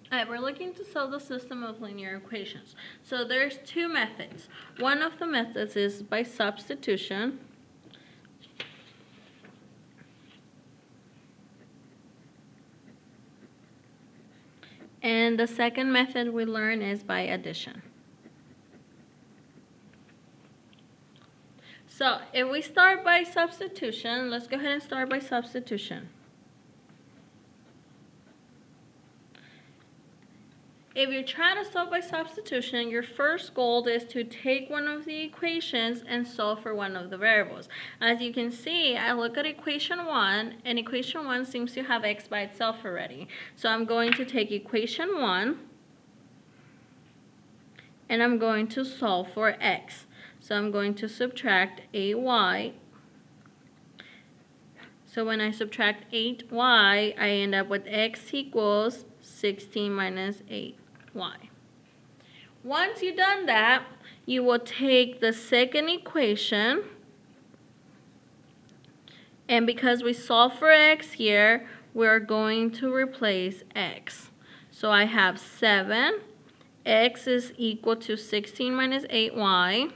All right, we're looking to solve the system of linear equations. So there's two methods. One of the methods is by substitution. And the second method we learn is by addition. So if we start by substitution, let's go ahead and start by substitution. If you try to solve by substitution, your first goal is to take one of the equations and solve for one of the variables. As you can see, I look at equation 1, and equation 1 seems to have x by itself already. So I'm going to take equation 1, and I'm going to solve for x. So I'm going to subtract 8y. So when I subtract 8y, I end up with x equals 16 minus 8y. Once you've done that, you will take the second equation, and because we solve for x here, we're going to replace x. So I have 7, x is equal to 16 minus 8y,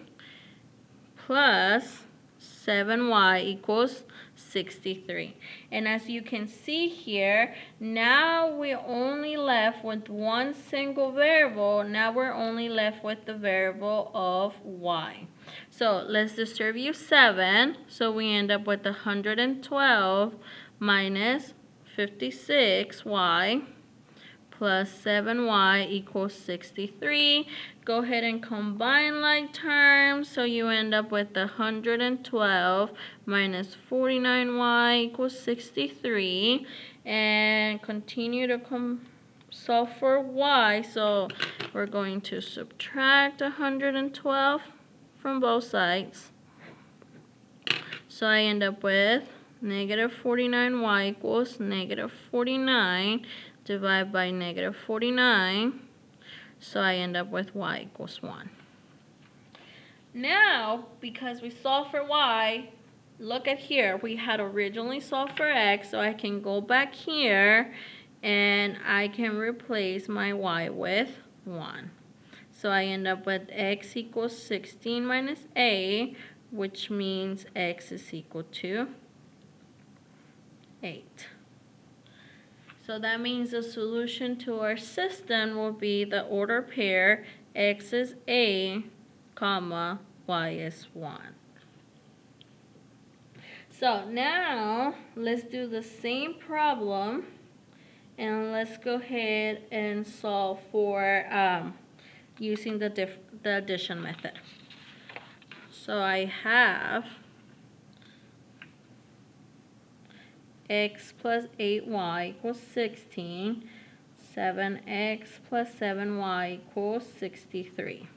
plus 7y equals 63. And as you can see here, now we're only left with one single variable. Now we're only left with the variable of y. So let's distribute 7. So we end up with 112 minus 56y plus 7y equals 63. Go ahead and combine like terms, so you end up with 112 minus 49y equals 63. And continue to solve for y, so we're going to subtract 112 from both sides. So I end up with negative 49y equals negative 49. Divide by negative 49, so I end up with y equals 1. Now, because we solved for y, look at here. We had originally solved for x, so I can go back here and I can replace my y with 1. So I end up with x equals 16 minus a, which means x is equal to 8. So that means the solution to our system will be the order pair x is a, comma, y is 1. So now let's do the same problem, and let's go ahead and solve for using the addition method. So I have x plus 8y equals 16, 7x plus 7y equals 63.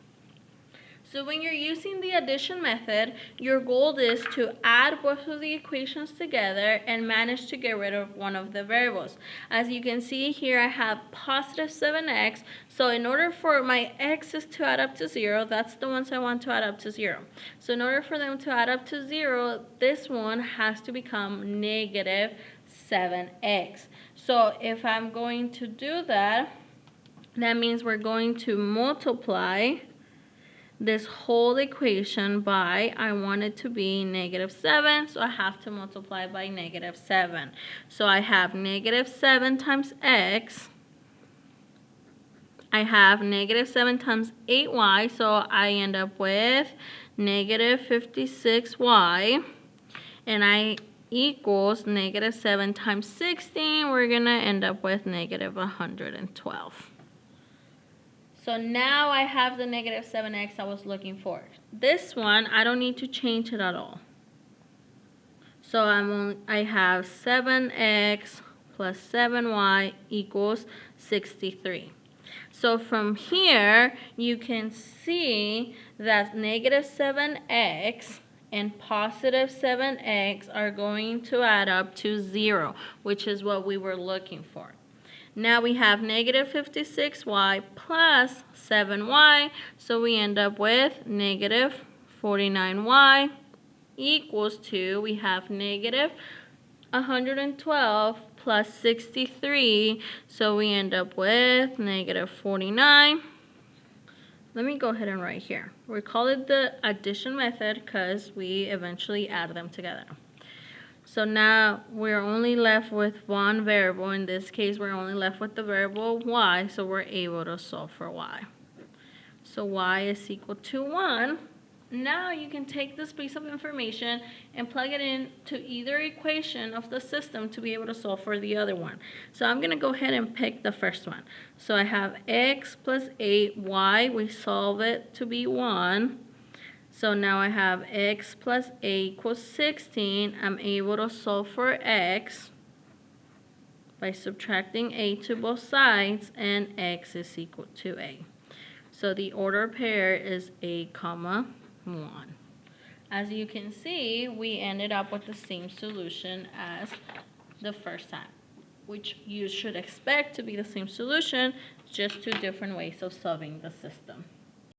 So when you're using the addition method, your goal is to add both of the equations together and manage to get rid of one of the variables. As you can see here, I have positive 7x. So in order for my x's to add up to 0, that's the ones I want to add up to 0. So in order for them to add up to 0, this one has to become negative 7x. So if I'm going to do that, that means we're going to multiply this whole equation by, I want it to be negative 7, so I have to multiply by negative 7. So I have negative 7 times x. I have negative 7 times 8y, so I end up with negative 56y. And I equals negative 7 times 16, we're going to end up with negative 112. So now I have the negative 7x I was looking for. This one, I don't need to change it at all. So I have 7x plus 7y equals 63. So from here, you can see that negative 7x and positive 7x are going to add up to 0, which is what we were looking for. Now we have negative 56y plus 7y, so we end up with negative 49y equals to, we have negative 112 plus 63, so we end up with negative 49. Let me go ahead and write here. We call it the addition method because we eventually add them together. So now we're only left with one variable. In this case, we're only left with the variable y, so we're able to solve for y. So y is equal to 1. Now you can take this piece of information and plug it into either equation of the system to be able to solve for the other one. So I'm going to go ahead and pick the first one. So I have x plus 8y. We solve it to be 1. So now I have x plus a equals 16. I'm able to solve for x by subtracting a to both sides, and x is equal to a. So the order pair is a comma 1. As you can see, we ended up with the same solution as the first time, which you should expect to be the same solution, just two different ways of solving the system.